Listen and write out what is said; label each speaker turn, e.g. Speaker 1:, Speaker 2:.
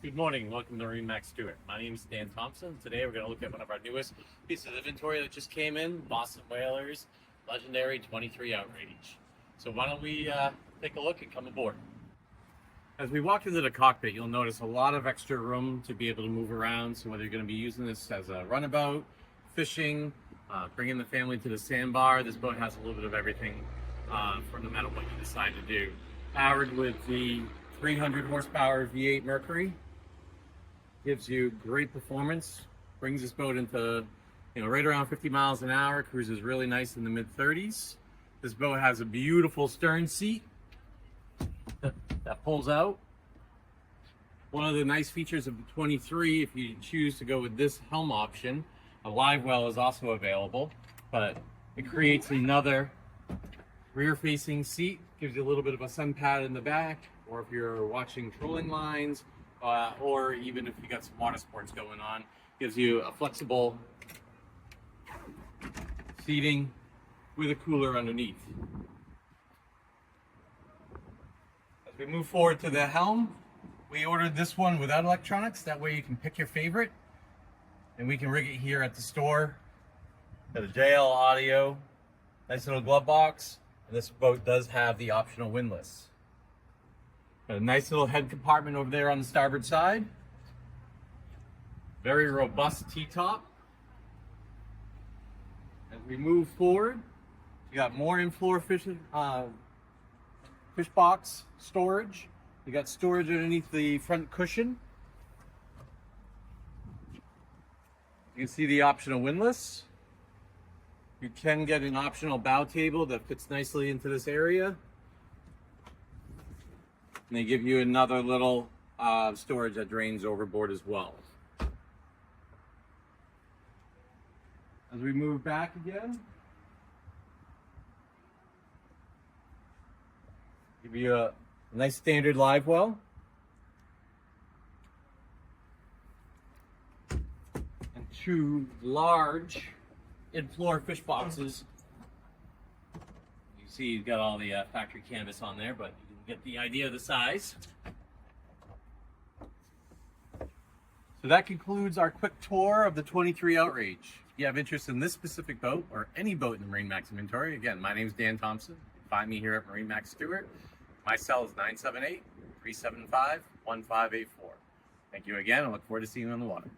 Speaker 1: Good morning, welcome to MarineMax Stuart. My name is Dan Thompson. Today we're going to look at one of our newest pieces of inventory that just came in, Boston Whalers, legendary 23 Outrage. So why don't we take a look and come aboard. As we walk into the cockpit, you'll notice a lot of extra room to be able to move around. So whether you're going to be using this as a runabout, fishing, bringing the family to the sandbar, this boat has a little bit of everything for no matter what you decide to do. Powered with the 300 horsepower V8 Mercury. Gives you great performance, brings this boat into, right around 50 miles an hour, cruises really nice in the mid-30s. This boat has a beautiful stern seat that pulls out. One of the nice features of the 23, if you choose to go with this helm option, a live well is also available, but it creates another rear-facing seat, gives you a little bit of a sun pad in the back, or if you're watching trolling lines, or even if you got some water sports going on, gives you a flexible seating with a cooler underneath. As we move forward to the helm, we ordered this one without electronics. That way you can pick your favorite, and we can rig it here at the store. Got a JL audio, nice little glove box, and this boat does have the optional windlass. Got a nice little head compartment over there on the starboard side. Very robust T-top. As we move forward, you got more in-floor fish box storage. You got storage underneath the front cushion. You can see the optional windlass. You can get an optional bow table that fits nicely into this area. And they give you another little storage that drains overboard as well. As we move back again, give you a nice standard live well. And two large in-floor fish boxes. You see you've got all the factory canvas on there, but get the idea of the size. So that concludes our quick tour of the 23 Outrage. If you have interest in this specific boat or any boat in the MarineMax inventory, again, my name is Dan Thompson. You can find me here at MarineMax Stuart. My cell is 978-375-1584. Thank you again. I look forward to seeing you on the water.